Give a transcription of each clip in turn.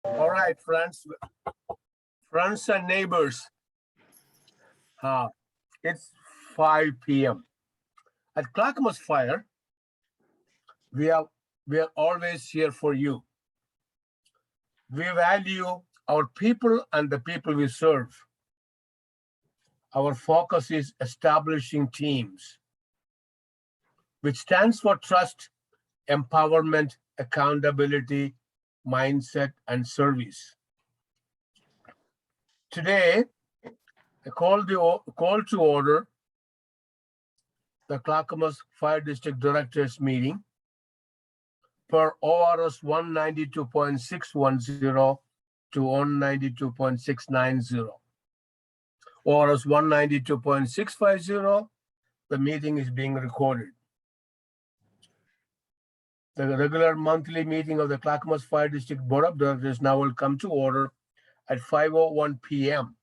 All right, friends and neighbors. It's 5 p.m. At Clackamas Fire, we are always here for you. We value our people and the people we serve. Our focus is establishing teams, which stands for trust, empowerment, accountability, mindset, and service. Today, I call to order the Clackamas Fire District Directors Meeting per ORS 192.610 to 192.690. ORS 192.650, the meeting is being recorded. The regular monthly meeting of the Clackamas Fire District Board of Directors now will come to order at 5:01 p.m.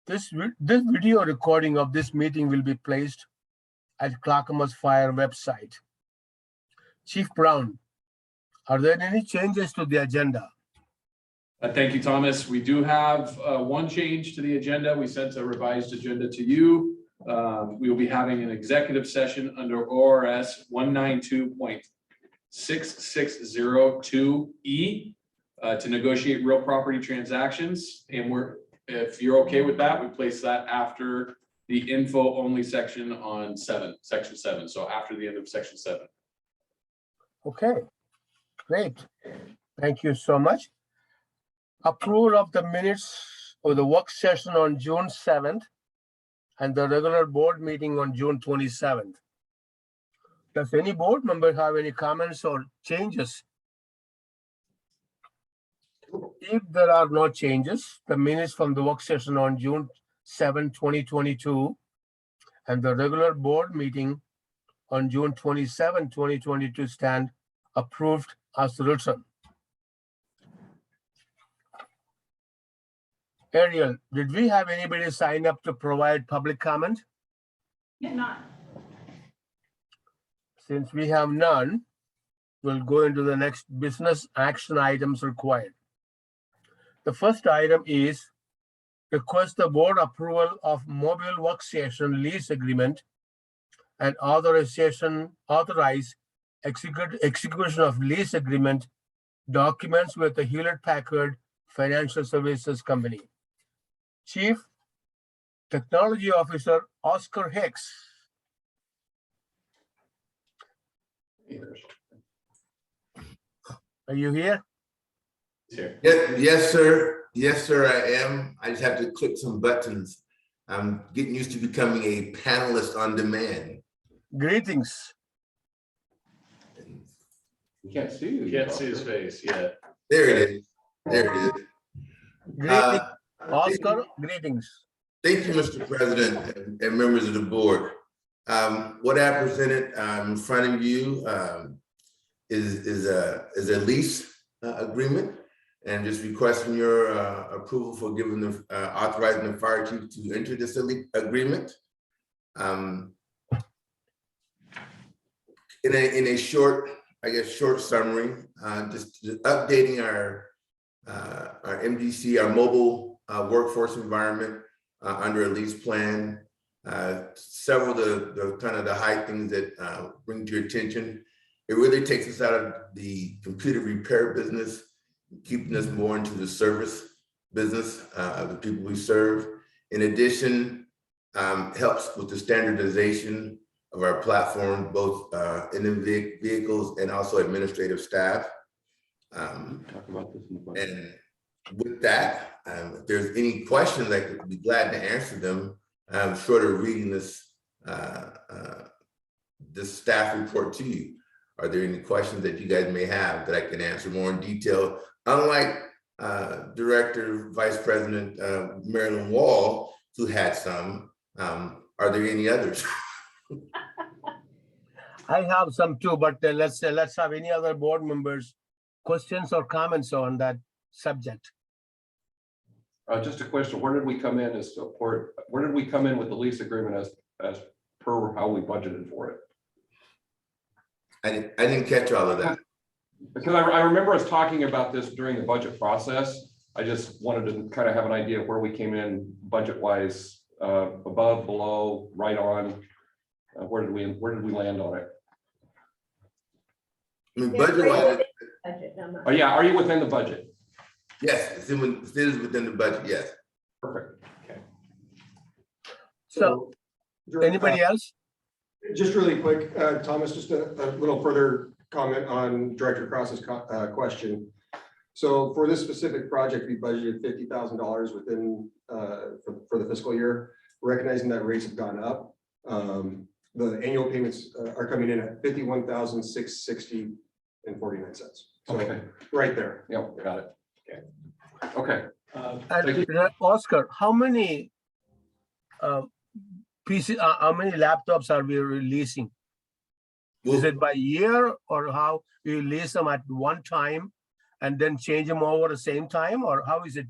This video recording of this meeting will be placed at Clackamas Fire website. Chief Brown, are there any changes to the agenda? Thank you, Thomas. We do have one change to the agenda. We sent a revised agenda to you. We will be having an executive session under ORS 192.6602E to negotiate real property transactions. And if you're okay with that, we place that after the info only section on section 7. So after the end of section 7. Okay, great. Thank you so much. Approval of the minutes of the work session on June 7th and the regular board meeting on June 27th. Does any board member have any comments or changes? If there are no changes, the minutes from the work session on June 7, 2022 and the regular board meeting on June 27, 2022 stand approved as written. Ariel, did we have anybody sign up to provide public comment? Not. Since we have none, we'll go into the next business action items required. The first item is request the board approval of mobile workstation lease agreement and authorize execution of lease agreement documents with the Hewlett-Packard Financial Services Company. Chief Technology Officer Oscar Hicks. Are you here? Yes, sir. Yes, sir, I am. I just have to click some buttons. I'm getting used to becoming a panelist on demand. Greetings. You can't see you. Can't see his face yet. There it is. There it is. Greetings. Oscar, greetings. Thank you, Mr. President and members of the board. What I presented in front of you is a lease agreement, and just requesting your approval for giving the authorizing the fire chief to enter this agreement. In a short, short summary, just updating our MDC, our mobile workforce environment under a lease plan. Several of the kind of the high things that bring to your attention. It really takes us out of the computer repair business, keeping us more into the service business of the people we serve. In addition, helps with the standardization of our platform, both in the vehicles and also administrative staff. Talk about this in the budget. And with that, if there's any questions, I could be glad to answer them. I'm short of reading this staff report to you. Are there any questions that you guys may have that I can answer more in detail? Unlike Director Vice President Marilyn Wall, who had some, are there any others? I have some too, but let's have any other board members questions or comments on that subject. Just a question: where did we come in as support? Where did we come in with the lease agreement as per how we budgeted for it? I didn't catch all of that. Because I remember us talking about this during the budget process. I just wanted to kind of have an idea of where we came in budget wise, above, below, right on. Where did we land on it? I mean, budget wise, Oh yeah, are you within the budget? yes, it is within the budget, yes. Perfect. So, anybody else? Just really quick, Thomas, just a little further comment on Director Cross's question. So for this specific project, we budgeted $50,000 within for the fiscal year, recognizing that rates have gone up. The annual payments are coming in at $51,660.49. So Okay. right there. Yep, got it. Okay. And Oscar, how many PC, how many laptops are we releasing? Is it by year, or how we release them at one time and then change them over the same time, or how is it?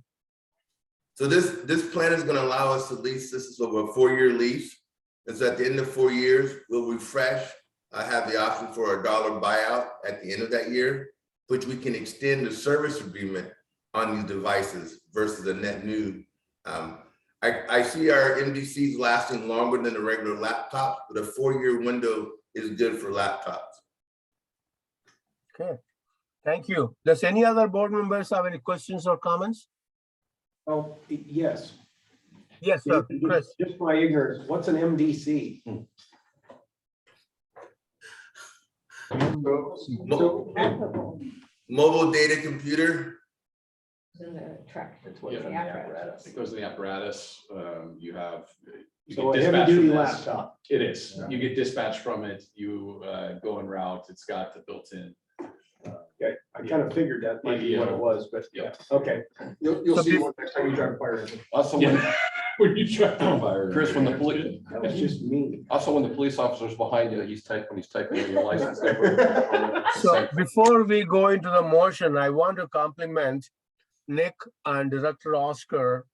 So this plan is going to allow us to lease, this is over a 4-year lease. And so at the end of 4 years, we'll refresh. I have the option for a $1 buyout at the end of that year, which we can extend the service agreement on these devices versus a net new. I see our MDCs lasting longer than the regular laptops, but a 4-year window is good for laptops. Okay, thank you. Does any other board members have any questions or comments? Oh, yes. Yes, sir, Chris. Just my ignorance, what's an MDC? Mobile data computer. In the truck. It goes in the apparatus. It goes in the apparatus. You have. you So get a dispatched heavy duty from this. laptop. It is. You get dispatched from it. You go en route. It's got the built-in. Okay, I kind of figured that might be what it was, but Yeah. okay. You'll So see be- one next time you drive a fire engine. Also, When you try to fire. Chris, when the police, That was just me. also when the police officer's behind you, he's typing in your license. So before we go into the motion, I want to compliment Nick and Director Oscar,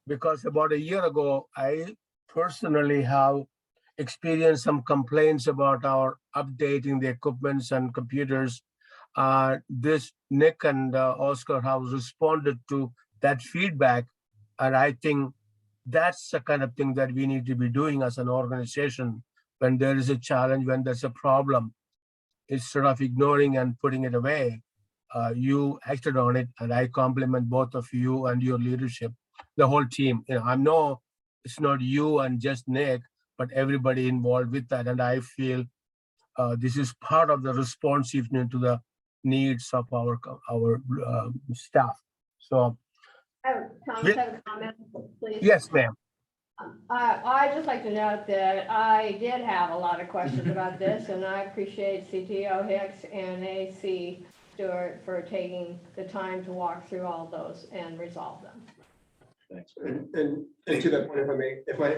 because about a year ago, I personally have experienced some complaints about our updating the equipments and computers. This Nick and Oscar have responded to that feedback, and I think that's the kind of thing that we need to be doing as an organization when there is a challenge, when there's a problem. Instead of ignoring and putting it away, you acted on it, and I compliment both of you and your leadership, the whole team. You know, I know it's not you and just Nick, but everybody involved with that, and I feel this is part of the responsiveness to the needs of our staff. So Thomas, have a comment, please. yes, ma'am. I'd just like to note that I did have a lot of questions about this, and I appreciate CTO Hicks and AC Stewart for taking the time to walk through all those and resolve them. Thanks. And to that point,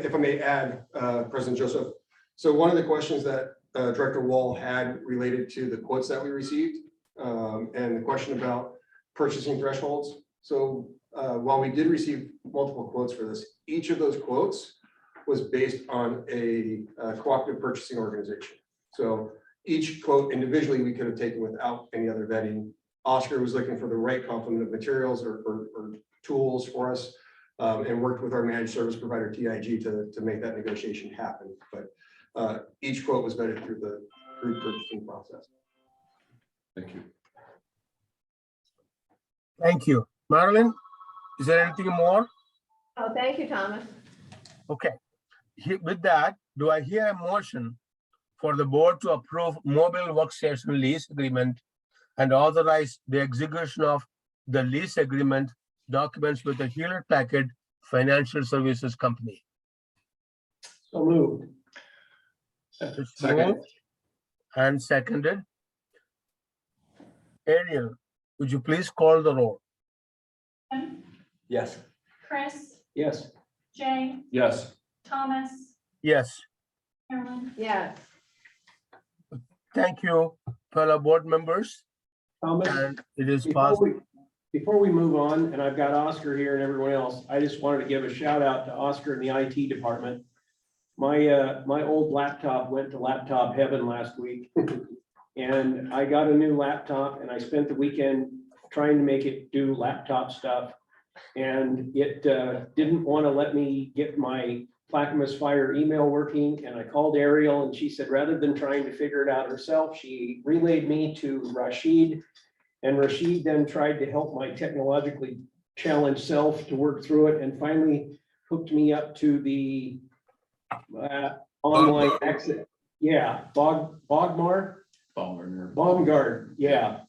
if I may add, President Joseph. So one of the questions that Director Wall had related to the quotes that we received, and the question about purchasing thresholds. So while we did receive multiple quotes for this, each of those quotes was based on a cooperative purchasing organization. So each quote individually we could have taken without any other vetting. Oscar was looking for the right complement of materials or tools for us, and worked with our managed service provider TIG to make that negotiation happen. But each quote was vetted through the group purchasing process. Thank you. Thank you. Marilyn, is there anything more? Oh, thank you, Thomas. Okay. With that, do I hear a motion for the board to approve mobile workstation lease agreement and authorize the execution of the lease agreement documents with the Hewlett Packard Financial Services Company? So moved. It's Second. moved and seconded. Ariel, would you please call the roll? Yes. Chris, Yes. Jay, Yes. Thomas, Yes, Carolyn. Yes. thank you, fellow board members. Thomas, And it is before possible. before we move on, and I've got Oscar here and everyone else, I just wanted to give a shout out to Oscar in the IT department. My old laptop went to laptop heaven last week. And I got a new laptop and I spent the weekend trying to make it do laptop stuff. And it didn't want to let me get my Clackamas Fire email working. And I called Ariel and she said, rather than trying to figure it out herself, she relayed me to Rashid. And Rashid then tried to help my technologically challenged self to work through it and finally hooked me up to the online access. Yeah, Baumgard, yeah.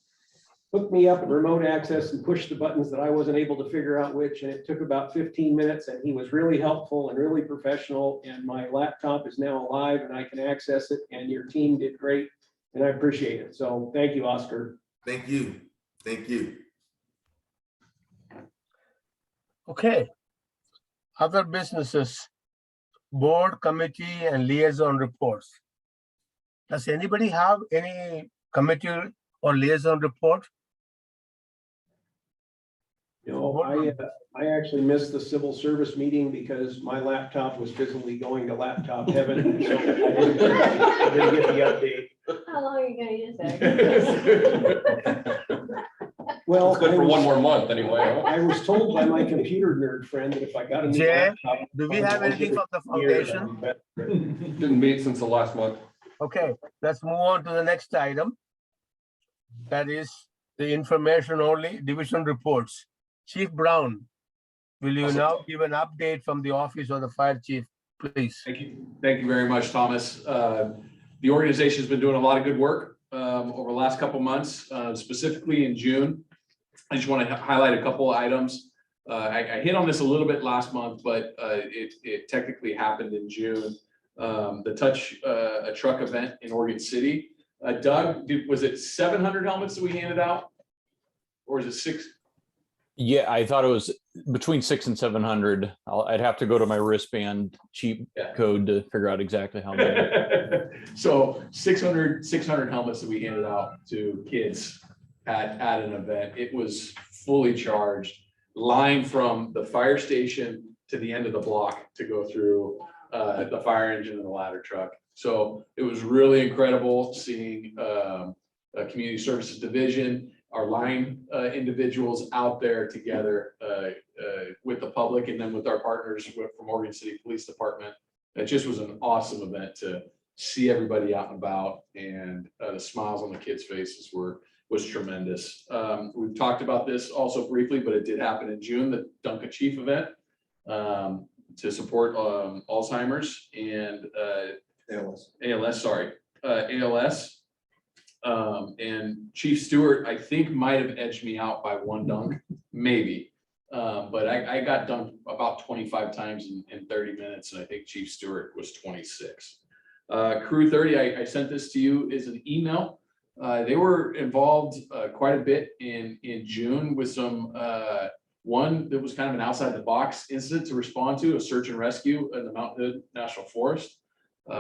Hooked me up in remote access and pushed the buttons that I wasn't able to figure out which, and it took about 15 minutes, and he was really helpful and really professional, and my laptop is now alive and I can access it, and your team did great, and I appreciate it. So thank you, Oscar. Thank you. Thank you. Okay. Other businesses, board, committee, and liaison reports. Does anybody have any committee or liaison report? You know, I actually missed the civil service meeting because my laptop was physically going to laptop heaven. So I didn't get the update. How long are you gonna use that? Well, It's good for one more month anyway. huh? I was told by my computer nerd friend that if I got a new Jay, laptop. do we have anything from the foundation? Didn't meet since the last month. Okay, let's move on to the next item. That is the information only division reports. Chief Brown, will you now give an update from the office of the fire chief, please? Thank you. Thank you very much, Thomas. The organization's been doing a lot of good work over the last couple months, specifically in June. I just want to highlight a couple of items. I hit on this a little bit last month, but it technically happened in June. The Touch a Truck event in Oregon City. Doug, was it 700 helmets that we handed out? Or is it 6? Yeah, I thought it was between 600 and 700. I'd have to go to my wristband cheat code to figure out exactly how many. So 600 helmets that we handed out to kids at an event. It was fully charged, line from the fire station to the end of the block to go through the fire engine and the ladder truck. So it was really incredible seeing a community services division, our line individuals out there together with the public and then with our partners from Oregon City Police Department. It just was an awesome event to see everybody out and about, and the smiles on the kids' faces was tremendous. We've talked about this also briefly, but it did happen in June, the Dunk a Chief event to support Alzheimer's and ALS. And Chief Stewart, I think, might have edged me out by one dunk, maybe. But I got dunked about 25 times in 30 minutes, and I think Chief Stewart was 26. Crew 30, I sent this to you as an email. They were involved quite a bit in June with some one that was kind of an outside the box incident to respond to, a search and rescue in the Mount Hood National Forest,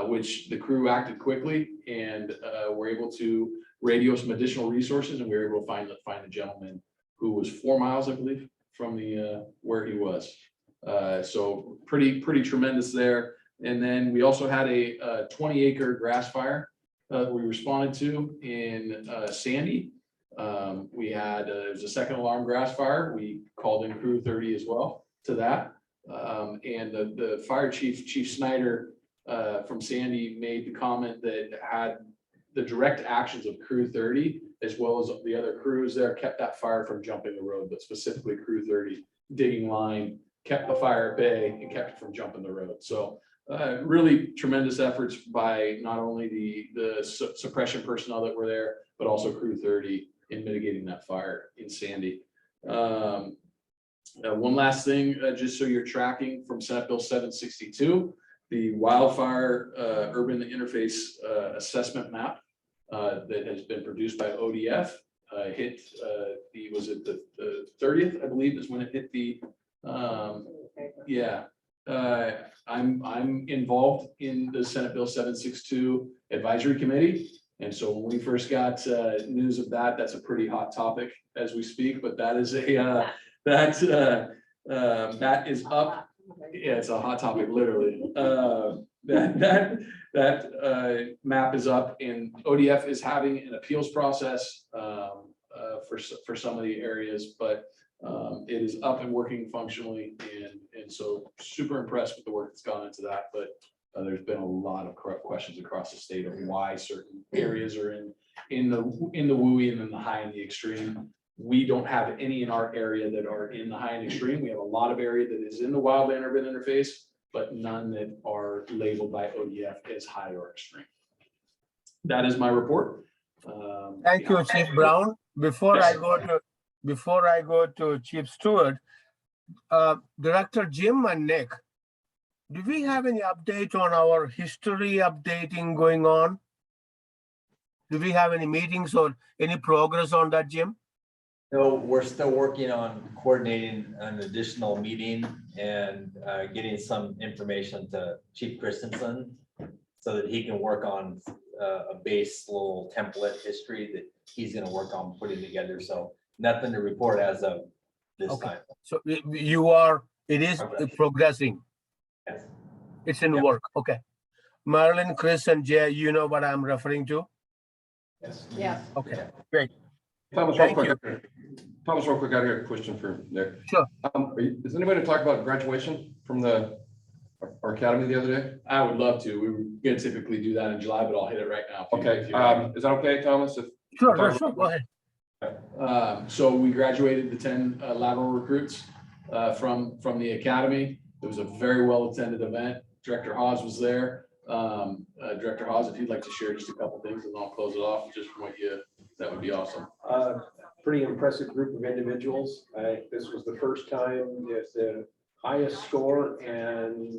which the crew acted quickly and were able to radio some additional resources, and we were able to find the gentleman who was 4 miles, I believe, from the where he was. So pretty tremendous there. And then we also had a 20-acre grass fire we responded to in Sandy. We had it was a second alarm grass fire. We called in Crew 30 as well to that. And the fire chief Snyder from Sandy made the comment that had the direct actions of Crew 30 as well as the other crews there kept that fire from jumping the road, but specifically Crew 30 digging line kept the fire at bay and kept it from jumping the road. So really tremendous efforts by not only the suppression personnel that were there, but also Crew 30 in mitigating that fire in Sandy. One last thing, just so you're tracking from Senate Bill 762, the wildfire urban interface assessment map that has been produced by ODF hit was it the 30th, I believe, is when it hit the I'm involved in the Senate Bill 762 advisory committee. And so when we first got news of that, that's a pretty hot topic as we speak, but that is that is up. Yeah, it's a hot topic, literally. that map is up, and ODF is having an appeals process for some of the areas, but it is up and working functionally, and so super impressed with the work that's gone into that. But there's been a lot of questions across the state of why certain areas are in the WUI and in the high and the extreme. We don't have any in our area that are in the high and extreme. We have a lot of area that is in the wildland urban interface, but none that are labeled by ODF as high or extreme. That is my report. Thank you, Chief Brown. Before I go to Chief Stewart, Director Jim and Nick, do we have any update on our history updating going on? Do we have any meetings or any progress on that, Jim? No, we're still working on coordinating an additional meeting and getting some information to Chief Christensen so that he can work on a base little template history that he's going to work on putting together. So nothing to report as of this Okay. time. So it is progressing. Yes. It's in work. Okay. Marilyn, Chris, and Jay, you know what I'm referring to? Yes. Yes. Okay, great. Thomas, real Thank quick, you. Thomas, real quick, I got a question for Nick. Sure. Is anybody to talk about graduation from our academy the other day? I would love to. We were gonna typically do that in July, but I'll hit it right now. Okay, is that okay, Thomas? Sure, go ahead. So we graduated the 10 lateral recruits from the academy. It was a very well attended event. Director Hawes was there. Director Hawes, if you'd like to share just a couple things, and I'll close it off just from that would be awesome. Pretty impressive group of individuals. This was the first time that the highest score and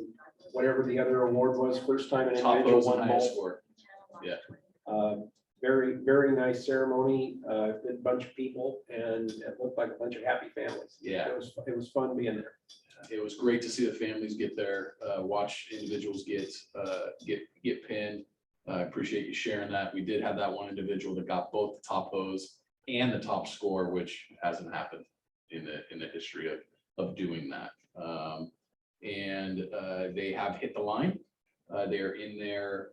whatever the other award was, first time an Top individual those and won highest both. score. Yeah. Very, very nice ceremony, good bunch of people, and it looked like a bunch of happy families. Yeah. It was fun being there. It was great to see the families get there, watch individuals get pinned. I appreciate you sharing that. We did have that one individual that got both the top hose and the top score, which hasn't happened in the history of doing that. And they have hit the line. They're in their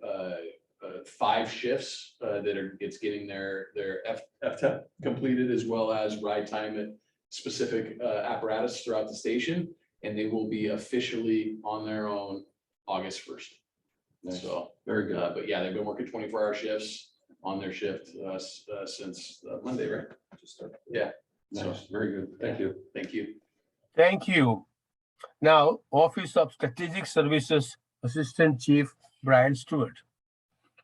5 shifts it's getting their FTEP completed, as well as ride time at specific apparatus throughout the station, and they will be officially on their own August 1st. Nice. So Very good. but yeah, they've been working 24-hour shifts on their shift since Monday, right? Yeah. So Nice, very good. Thank you. thank you. Thank you. Now, Office of Strategic Services Assistant Chief Brian Stewart.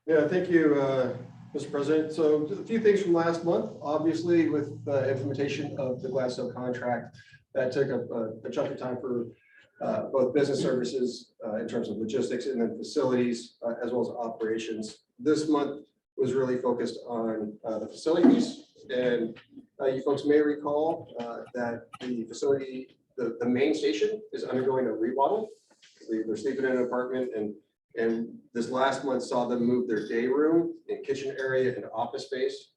Yeah, thank you, Mr. President. So a few things from last month, obviously with the implementation of the Gladstone contract, that took a chunk of time for both business services in terms of logistics, and then facilities as well as operations. This month was really focused on the facilities, and you folks may recall that the facility, the main station is undergoing a remodel. They're sleeping in an apartment, and this last month saw them move their day room and kitchen area and office space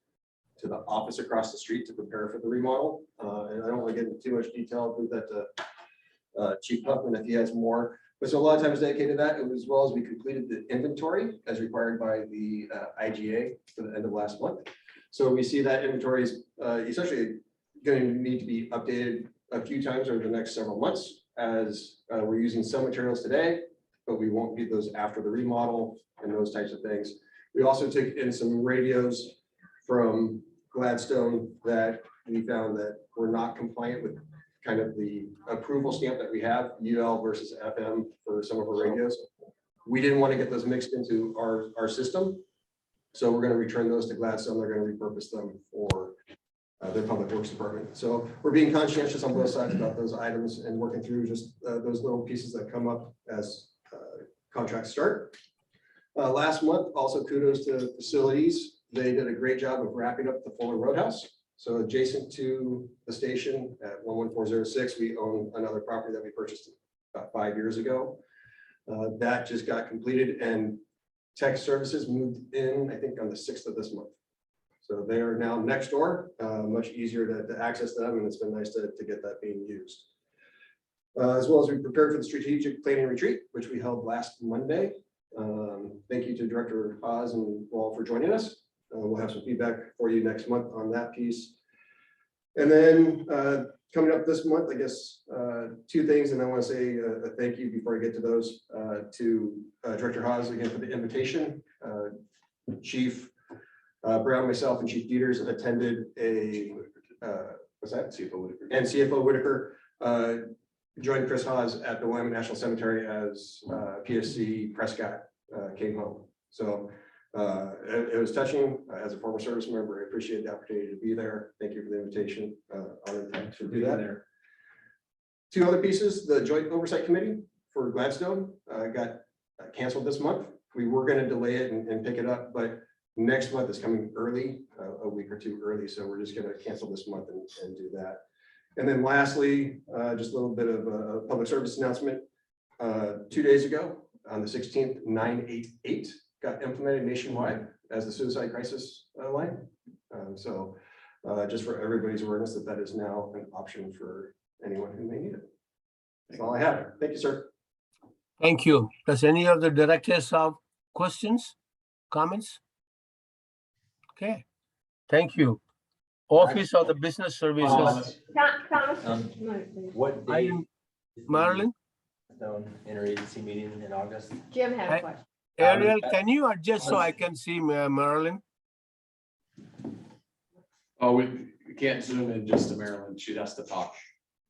to the office across the street to prepare for the remodel. And I don't want to get into too much detail. I'll move that to Chief Huffman if he has more. But so a lot of time is dedicated to that, as well as we completed the inventory as required by the IGA for the end of last month. So we see that inventory is essentially going to need to be updated a few times over the next several months, as we're using some materials today, but we won't get those after the remodel and those types of things. We also took in some radios from Gladstone that we found that were not compliant with kind of the approval stamp that we have, UL versus FM for some of our radios. We didn't want to get those mixed into our system. So we're going to return those to Gladstone. They're going to repurpose them for their public works department. So we're being conscientious on both sides about those items and working through just those little pieces that come up as contracts start. Last month, also kudos to facilities. They did a great job of wrapping up the Fuller Roadhouse. So adjacent to the station at 11406, we own another property that we purchased about 5 years ago. That just got completed, and tech services moved in, I think, on the 6th of this month. So they are now next door, much easier to access them, and it's been nice to get that being used. As well as we prepared for the strategic planning retreat, which we held last Monday. Thank you to Director Haas and Wall for joining us. We'll have some feedback for you next month on that piece. And then coming up this month, I guess, two things, and I want to say a thank you before I get to those to Director Haas again for the invitation. Chief Brown, myself, and Chief Dieters attended a what's that? CFO Whitaker. And CFO Whitaker joined Chris Haas at the Wyoming National Cemetery as PSC Prescott came home. So it was touching. As a former service member, I appreciate the opportunity to be there. Thank you for the invitation. Honored to do that. There. Two other pieces, the Joint Oversight Committee for Gladstone got canceled this month. We were going to delay it and pick it up, but next month is coming early, a week or two early. So we're just going to cancel this month and do that. And then lastly, just a little bit of a public service announcement. 2 days ago, on the 16th, 988 got implemented nationwide as the suicide crisis line. So just for everybody's awareness that that is now an option for anyone who may need it. That's all I have. Thank you, sir. Thank you. Does any of the directors have questions, comments? Okay, thank you. Office of the Business Services. Thomas. What I date? am Marilyn. Interagency meeting in August. Jim had I- a question. Ariel, can you adjust so I can see Marilyn? Oh, we can't zoom in just to Marilyn. She has to talk.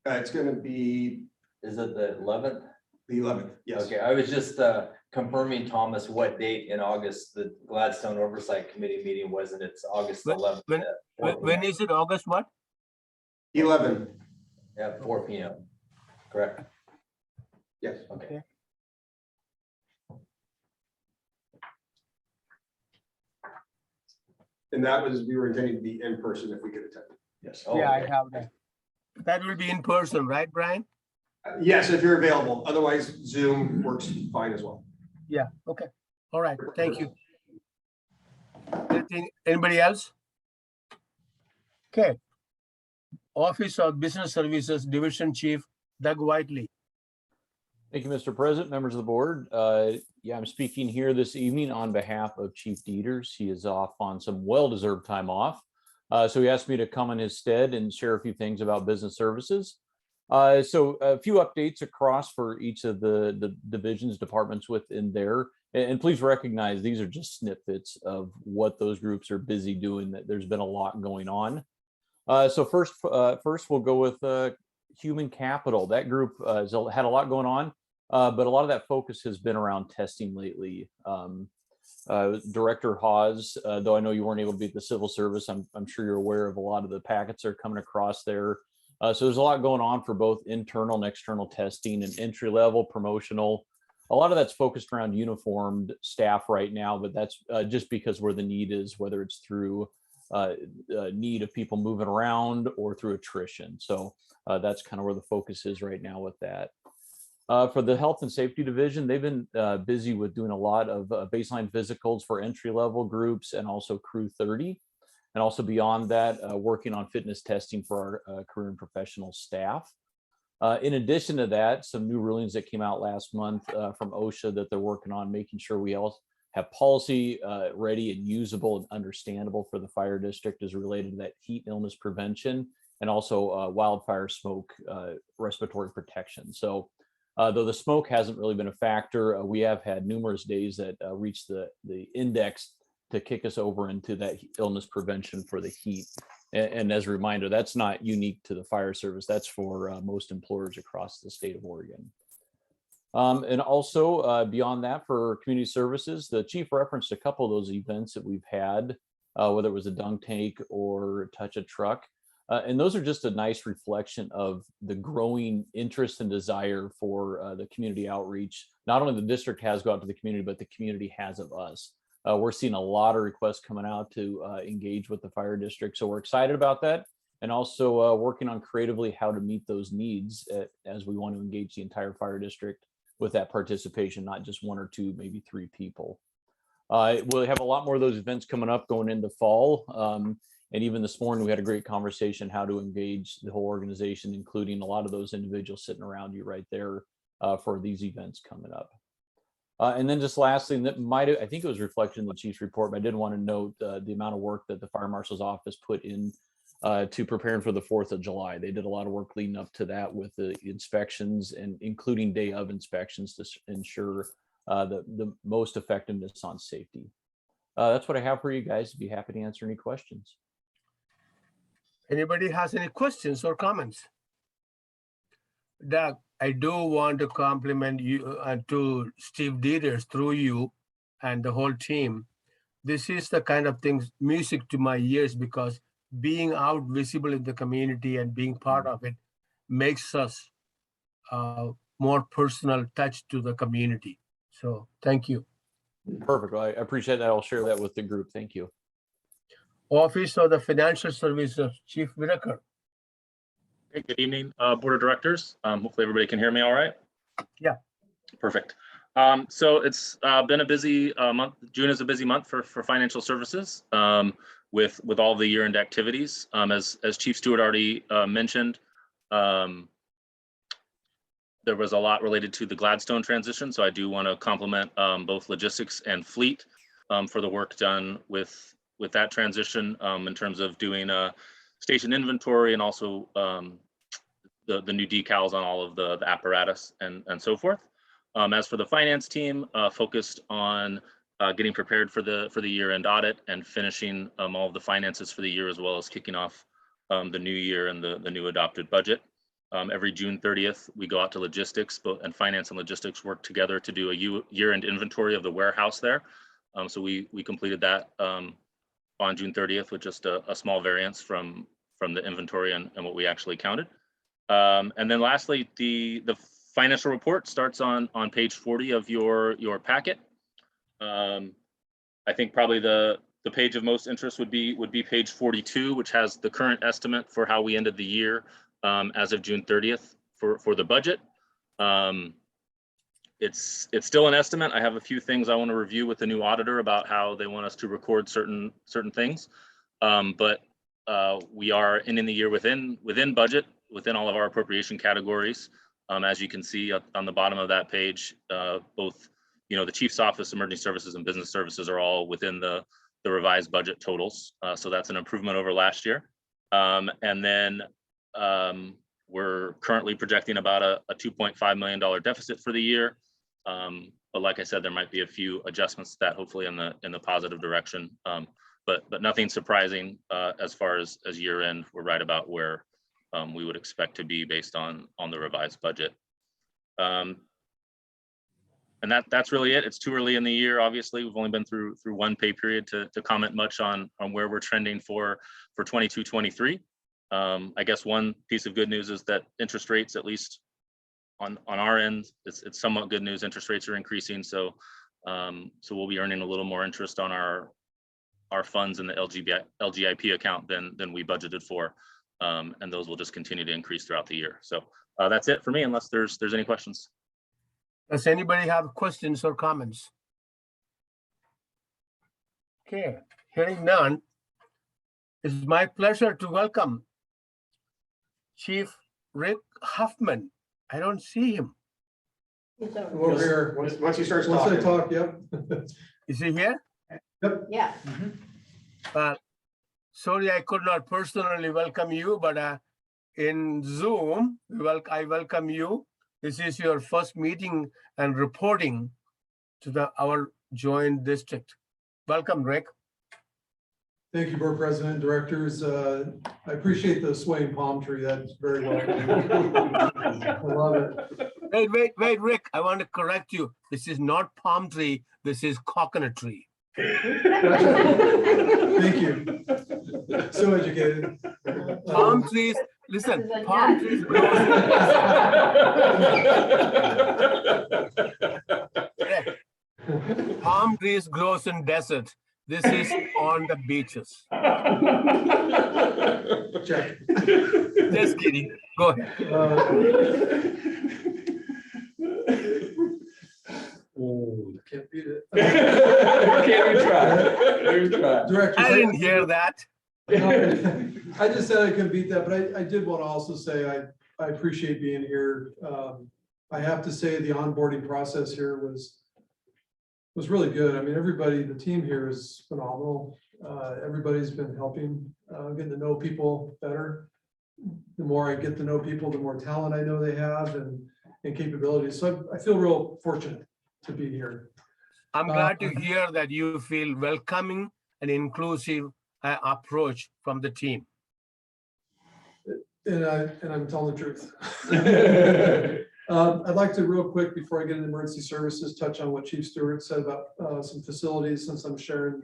It's going to be Is it the 11th? the 11th. Yes. Okay, I was just confirming, Thomas, what date in August the Gladstone Oversight Committee meeting was, and it's August When- 11th. when- at 4 When p.m. is it? August what? 11. At 4 p.m. Correct? Yes. Okay. And that was, we were intending to be in person if we could attend. Yes. Oh, Yeah, I okay. have that. That will be in person, right, Brian? Yes, if you're available. Otherwise, Zoom works fine as well. Yeah, okay. All right, thank you. Anybody else? Okay. Office of Business Services Division Chief Doug Whiteley. Thank you, Mr. President, members of the board. Yeah, I'm speaking here this evening on behalf of Chief Dieters. He is off on some well-deserved time off. So he asked me to come in his stead and share a few things about business services. So a few updates across for each of the divisions, departments within there. And please recognize these are just snippets of what those groups are busy doing, that there's been a lot going on. So first we'll go with human capital. That group has had a lot going on, but a lot of that focus has been around testing lately. Director Haas, though I know you weren't able to be at the civil service, I'm sure you're aware of a lot of the packets that are coming across there. So there's a lot going on for both internal and external testing and entry level, promotional. A lot of that's focused around uniformed staff right now, but that's just because where the need is, whether it's through need of people moving around or through attrition. So that's kind of where the focus is right now with that. For the health and safety division, they've been busy with doing a lot of baseline physicals for entry level groups and also crew 30. And also beyond that, working on fitness testing for our career and professional staff. In addition to that, some new rulings that came out last month from OSHA that they're working on, making sure we all have policy ready and usable and understandable for the fire district as related to that heat illness prevention and also wildfire smoke respiratory protection. So though the smoke hasn't really been a factor, we have had numerous days that reached the index to kick us over into that illness prevention for the heat. And as a reminder, that's not unique to the fire service. That's for most employers across the state of Oregon. And also beyond that, for community services, the chief referenced a couple of those events that we've had, whether it was a dunk tank or touch a truck. And those are just a nice reflection of the growing interest and desire for the community outreach. Not only the district has go out to the community, but the community has of us. We're seeing a lot of requests coming out to engage with the fire district. So we're excited about that. And also working on creatively how to meet those needs as we want to engage the entire fire district with that participation, not just one or two, maybe three people. We'll have a lot more of those events coming up going into fall. And even this morning, we had a great conversation how to engage the whole organization, including a lot of those individuals sitting around you right there for these events coming up. And then just lastly, and that might have, I think it was reflected in the chief's report, but I did want to note the amount of work that the fire marshal's office put in to preparing for the 4th of July. They did a lot of work leading up to that with the inspections and including day of inspections to ensure the most effectiveness on safety. That's what I have for you guys. Be happy to answer any questions. Anybody has any questions or comments? Doug, I do want to compliment you to Steve Dieters through you and the whole team. This is the kind of things, music to my ears, because being out visible in the community and being part of it makes us more personal touch to the community. So thank you. Perfect. Well, I appreciate that. I'll share that with the group. Thank you. Office of the Financial Services, Chief Whitaker. Hey, good evening, Board of Directors. Hopefully everybody can hear me all right. Yeah. Perfect. So it's been a busy month. June is a busy month for financial services with all the year-end activities. As Chief Stewart already mentioned, there was a lot related to the Gladstone transition. So I do want to compliment both logistics and fleet for the work done with that transition in terms of doing station inventory and also the new decals on all of the apparatus and so forth. As for the finance team, focused on getting prepared for the year-end audit and finishing all of the finances for the year, as well as kicking off the new year and the new adopted budget. Every June 30th, we go out to logistics, and finance and logistics work together to do a year-end inventory of the warehouse there. So we completed that on June 30th with just a small variance from the inventory and what we actually counted. And then lastly, the financial report starts on page 40 of your packet. I think probably the page of most interest would be page 42, which has the current estimate for how we ended the year as of June 30th for the budget. It's still an estimate. I have a few things I want to review with the new auditor about how they want us to record certain things. But we are ending the year within budget, within all of our appropriation categories. As you can see on the bottom of that page, both the Chief's Office, Emergency Services, and Business Services are all within the revised budget totals. So that's an improvement over last year. And then we're currently projecting about a $2.5 million deficit for the year. But like I said, there might be a few adjustments to that, hopefully in the positive direction. But nothing surprising as far as year end. We're right about where we would expect to be based on the revised budget. And that's really it. It's too early in the year. Obviously, we've only been through one pay period to comment much on where we're trending for 22-23. I guess one piece of good news is that interest rates, at least on our end, it's somewhat good news. Interest rates are increasing, so we'll be earning a little more interest on our funds in the LGIP account than we budgeted for, and those will just continue to increase throughout the year. So that's it for me, unless there's any questions. Does anybody have questions or comments? Okay, hearing none, it's my pleasure to welcome Chief Rick Huffman. I don't see him. He's over Over here. here, once he starts Once I talking. talk, yep. Is he here? Yeah. Sorry, I could not personally welcome you, but in Zoom, I welcome you. This is your first meeting and reporting to our joint district. Welcome, Rick. Thank you, Board President, Directors. I appreciate the swaying palm tree. That's very well. I love it. Wait, Rick, I want to correct you. This is not palm tree, this is coconut tree. Thank you. So educated. Palm trees, listen, This is a palm nut. trees grow. Rick, palm trees grows in desert. This is on the beaches. Check. Just kidding. Go ahead. Oh, can't beat it. Can't even try. Directors, I didn't hear that. I just said I couldn't beat that, but I did want to also say I appreciate being here. I have to say the onboarding process here was was really good. I mean, everybody, the team here is phenomenal. Everybody's been helping, getting to know people better. The more I get to know people, the more talent I know they have and capabilities. So I feel real fortunate to be here. I'm glad to hear that you feel welcoming and inclusive approach from the team. And I'm telling the truth. I'd like to real quick, before I get into emergency services, touch on what Chief Stewart said about some facilities, since I'm sharing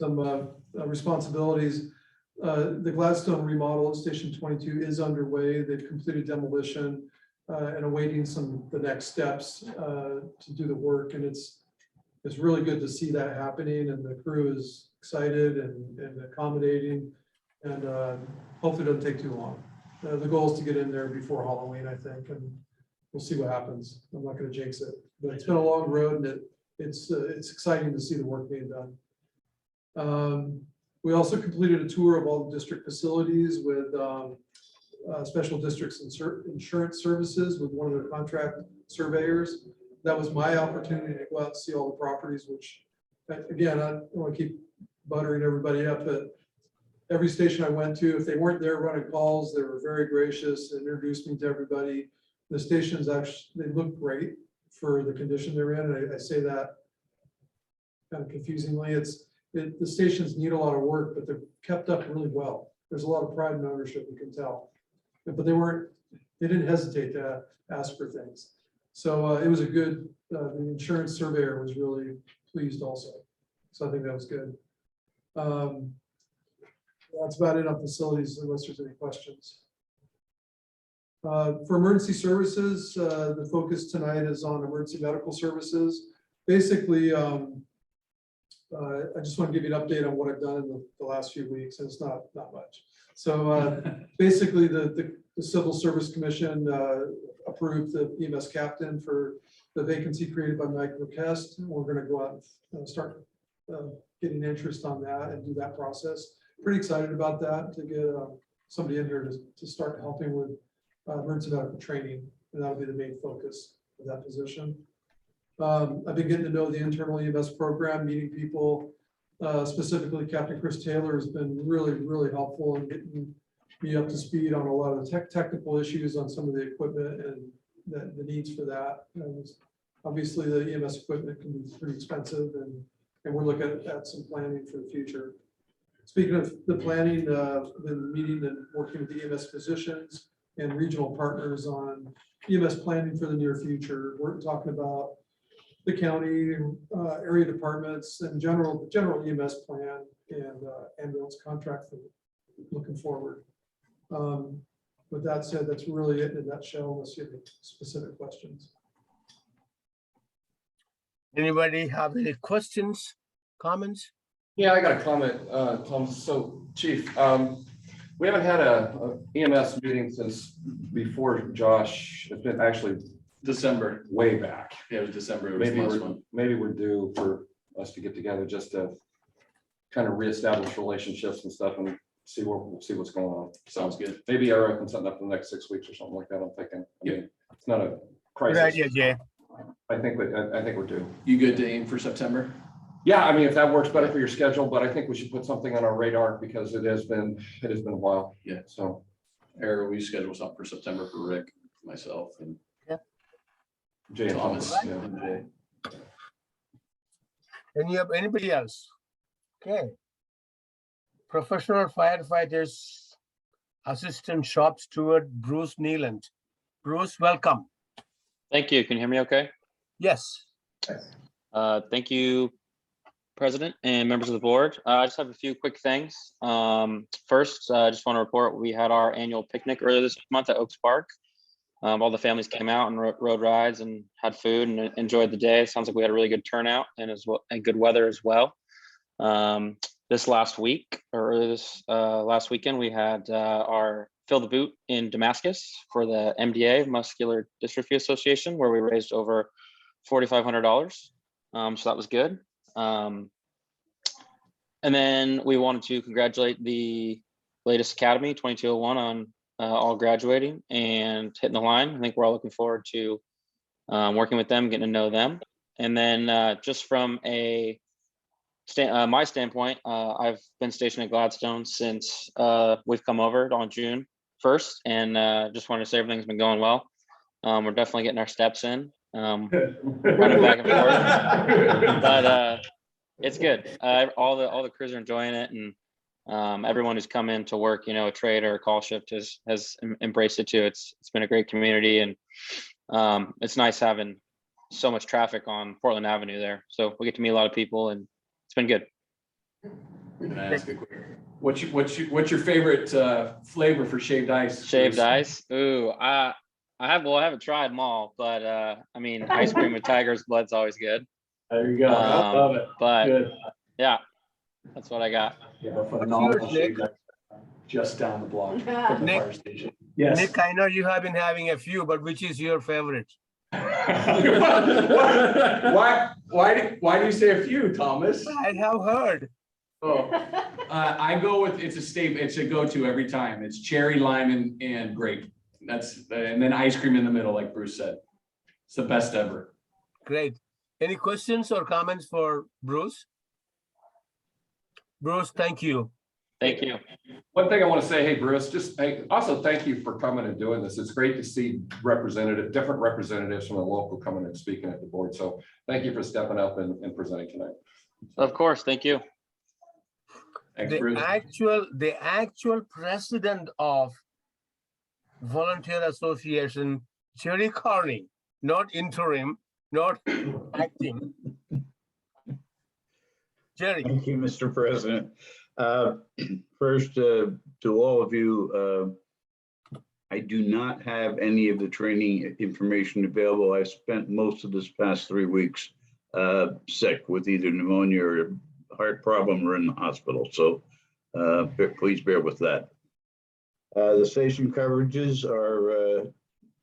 some responsibilities. The Gladstone remodel at Station 22 is underway. They've completed demolition and awaiting the next steps to do the work. And it's really good to see that happening, and the crew is excited and accommodating, and hopefully it doesn't take too long. The goal is to get in there before Halloween, I think, and we'll see what happens. I'm not going to jinx it, but it's been a long road, and it's exciting to see the work being done. We also completed a tour of all the district facilities with special districts and insurance services with one of their contract surveyors. That was my opportunity to go out and see all the properties, which, again, I don't want to keep buttering everybody up, but every station I went to, if they weren't there running calls, they were very gracious and introduced me to everybody. The stations actually, they look great for the condition they're in. And I say that kind of confusingly. The stations need a lot of work, but they're kept up really well. There's a lot of pride and ownership, you can tell. But they didn't hesitate to ask for things. So it was a good, the insurance surveyor was really pleased also. So I think that was good. That's about it on facilities, unless there's any questions. For emergency services, the focus tonight is on emergency medical services. Basically, I just want to give you an update on what I've done in the last few weeks, and it's not much. So basically, the Civil Service Commission approved the EMS captain for the vacancy created by Mike Request. We're going to go out and start getting interest on that and do that process. Pretty excited about that, to get somebody in here to start helping with emergency medical training, and that'll be the main focus of that position. I've been getting to know the internal EMS program, meeting people, specifically Captain Chris Taylor has been really, really helpful in getting me up to speed on a lot of the technical issues on some of the equipment and the needs for that. And obviously, the EMS equipment can be pretty expensive, and we're looking at some planning for the future. Speaking of the planning, been meeting and working with the EMS physicians and regional partners on EMS planning for the near future. We're talking about the county, area departments, and general EMS plan and ambulance contract for looking forward. With that said, that's really it in a nutshell, unless you have any specific questions. Anybody have any questions, comments? Yeah, I got a comment, Tom. So Chief, we haven't had a EMS meeting since before Josh. It's been actually December. way back. Yeah, it was December. It was the last one. Maybe we're due for us to get together just to kind of reestablish relationships and stuff and see what's going on. Sounds good. Maybe I reckon something up in the next 6 weeks or something like that. I'm thinking. I mean, it's not a Good crisis. idea, Jay. I think we're due. You good to aim for September? Yeah, I mean, if that works better for your schedule, but I think we should put something on our radar because it has been a while. Yeah. So, Or we schedule something for September for Rick, myself, and Jay and Thomas Thomas, yeah. and Jay. Anybody else? Okay. Professional firefighters, assistant shop steward, Bruce Nealand. Bruce, welcome. Thank you. Can you hear me okay? Yes. Thank you, President and members of the board. I just have a few quick things. First, I just want to report we had our annual picnic earlier this month at Oaks Park. All the families came out and rode rides and had food and enjoyed the day. It sounds like we had a really good turnout and good weather as well. This last week, or this last weekend, we had our Fill the Boot in Damascus for the MDA, Muscular Dystrophy Association, where we raised over $4,500. So that was good. And then we wanted to congratulate the latest Academy 2201 on all graduating and hitting the line. I think we're all looking forward to working with them, getting to know them. And then just from my standpoint, I've been stationed at Gladstone since we've come over on June 1st, and just wanted to say everything's been going well. We're definitely getting our steps in, running back and forth, but it's good. All the crews are enjoying it, and everyone who's come in to work, a trade or a call shift has embraced it too. It's been a great community, and it's nice having so much traffic on Portland Avenue there. So we get to meet a lot of people, and it's been good. Can I ask a quick, what's your favorite flavor for shaved ice? Shaved Bruce? ice. Ooh, I haven't tried them all, but I mean, ice cream with tiger's blood's always good. There you go. I love it. But Good. yeah, that's what I got. Yeah, a yours, phenomenal Nick? shaved ice just down the block from the Nick? fire station. Yes. Nick, I know you have been having a few, but which is your favorite? Why do you say a few, Thomas? I have heard. Oh, I go with, it's a staple, it's a go-to every time. It's cherry, lime, and grape. And then ice cream in the middle, like Bruce said. It's the best ever. Great. Any questions or comments for Bruce? Bruce, thank you. Thank you. One thing I want to say, hey, Bruce, also thank you for coming and doing this. It's great to see different representatives from the local coming and speaking at the board. So thank you for stepping up and presenting tonight. Of course, thank you. Thanks, The Bruce. actual president of Volunteer Association, Jerry Carney, not interim, not acting. Jerry. Thank you, Mr. President. First, to all of you, I do not have any of the training information available. I spent most of this past 3 weeks sick with either pneumonia or a heart problem or in the hospital. So please bear with that. The station coverages are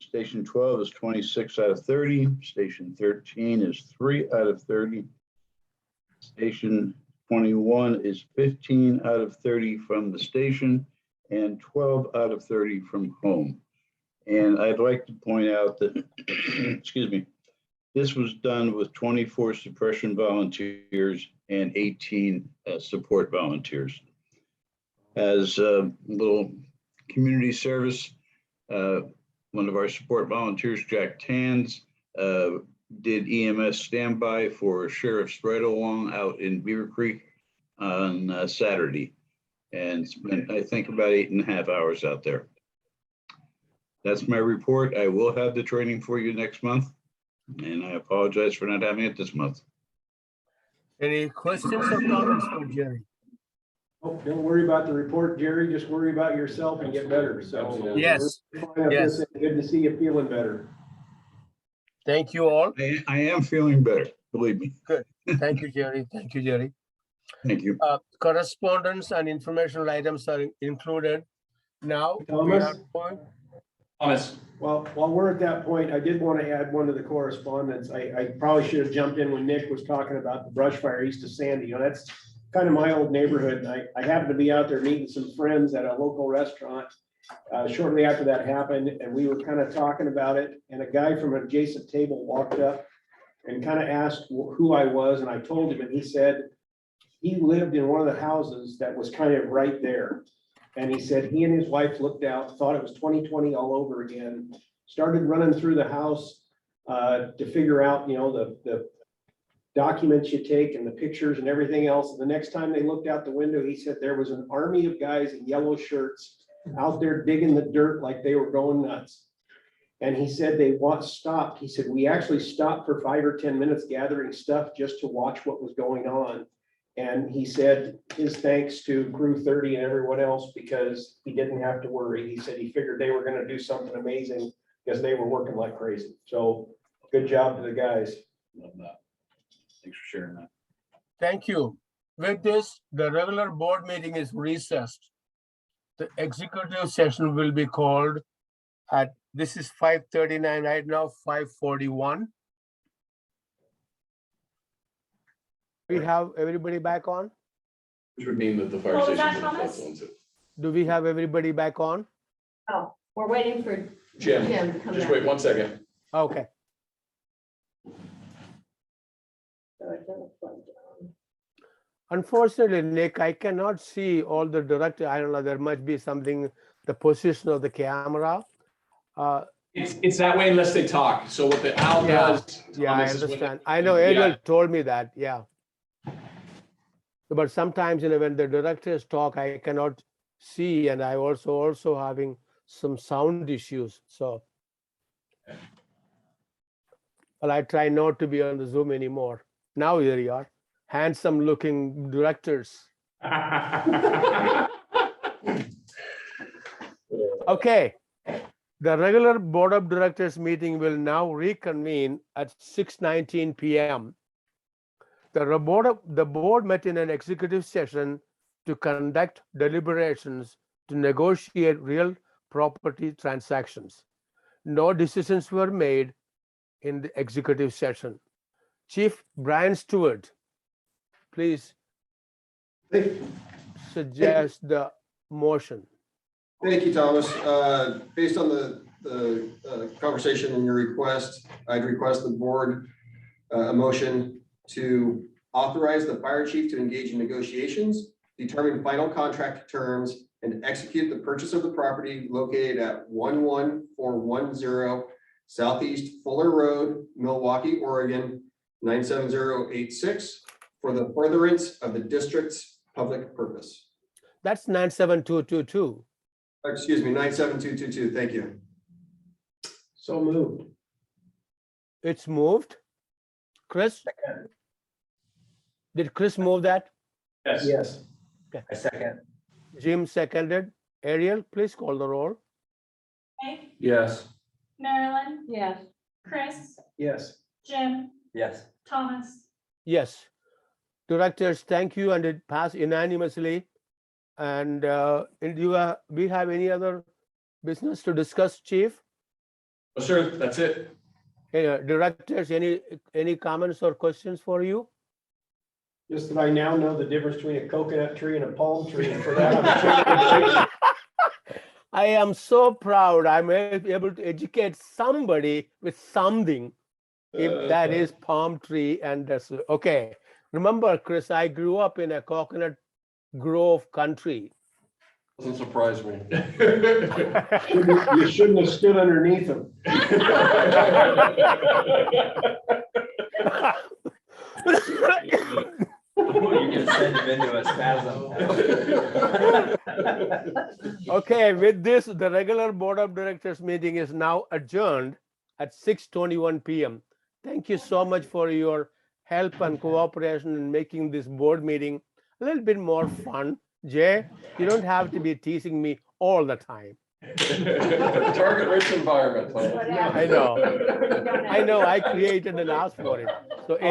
station 12 is 26 out of 30. Station 13 is 3 out of 30. Station 21 is 15 out of 30 from the station and 12 out of 30 from home. And I'd like to point out that, excuse me, this was done with 24 suppression volunteers and 18 support volunteers. As a little community service, one of our support volunteers, Jack Tans, did EMS standby for Sheriff Spread-Along out in Beaver Creek on Saturday, and spent, I think, about 8.5 hours out there. That's my report. I will have the training for you next month, and I apologize for not having it this month. Any questions or comments for Jerry? Oh, don't worry about the report, Jerry. Just worry about yourself and get better. So Absolutely. Yes, yes. Good to see you feeling better. Thank you all. I am feeling better, believe me. Thank you, Jerry. Thank you, Jerry. Thank you. Correspondence and informational items are included. Now, we Thomas? are going. Thomas. Well, while we're at that point, I did want to add one to the correspondence. I probably should have jumped in when Nick was talking about the brush fire east of Sandy. That's kind of my old neighborhood. And I happened to be out there meeting some friends at a local restaurant shortly after that happened, and we were kind of talking about it. And a guy from an adjacent table walked up and kind of asked who I was, and I told him, and he said he lived in one of the houses that was kind of right there. And he said he and his wife looked out, thought it was 2020 all over again, started running through the house to figure out, the documents you take and the pictures and everything else. And the next time they looked out the window, he said there was an army of guys in yellow shirts out there digging the dirt like they were going nuts. And he said they stopped. He said, we actually stopped for 5 or 10 minutes gathering stuff just to watch what was going on. And he said his thanks to Crew 30 and everyone else, because he didn't have to worry. He said he figured they were going to do something amazing because they were working like crazy. So good job to the guys. Love that. Thanks for sharing that. Thank you. With this, the regular board meeting is recessed. The executive session will be called at, this is 5:39 right now, 5:41. We have everybody back on? Which would mean that the fire What was station. that, Thomas? Do we have everybody back on? Oh, we're waiting for Jim, Jim to come just back. wait 1 second. Okay. Unfortunately, Nick, I cannot see all the director. I don't know, there must be something, the position of the camera. It's that way unless they talk. So what the owl Yeah, does. yeah, I Thomas, is when understand. they- I know yeah. Ariel told me that, yeah. But sometimes, when the directors talk, I cannot see, and I also having some sound issues, so. Well, I try not to be on the Zoom anymore. Now here you are, handsome looking directors. Okay, the regular Board of Directors meeting will now reconvene at 6:19 PM. The board met in an executive session to conduct deliberations to negotiate real property transactions. No decisions were made in the executive session. Chief Brian Stewart, please suggest the motion. Thank you, Thomas. Based on the conversation and your request, I'd request the board a motion to authorize the fire chief to engage in negotiations, determine final contract terms, and execute the purchase of the property located at 11410 Southeast Fuller Road, Milwaukee, Oregon, 97086 for the furtherance of the district's public purpose. That's 97222. Excuse me, 97222. Thank you. So moved. It's moved. Chris? Did Chris move that? Yes. Yes. I second. Jim seconded. Ariel, please call the roll. Hank, Yes. Marilyn, Yes. Chris, Yes. Jim, Yes. Thomas. Yes. Directors, thank you, and it passed unanimously. And we have any other business to discuss, Chief? Oh, sure, that's it. Directors, any comments or questions for you? Just that I now know the difference between a coconut tree and a palm tree. And for that, I'm I am so proud I'm able to educate somebody with something, if that is palm tree and that's okay. Remember, Chris, I grew up in a coconut grove country. Doesn't surprise me. you shouldn't have stood underneath them. You're gonna send him into a spasm. Okay, with this, the regular Board of Directors meeting is now adjourned at 6:21 PM. Thank you so much for your help and cooperation in making this board meeting a little bit more fun. Jay, you don't have to be teasing me all the time. Target rich environment. Thomas. I know, I created and asked for it. So anyway.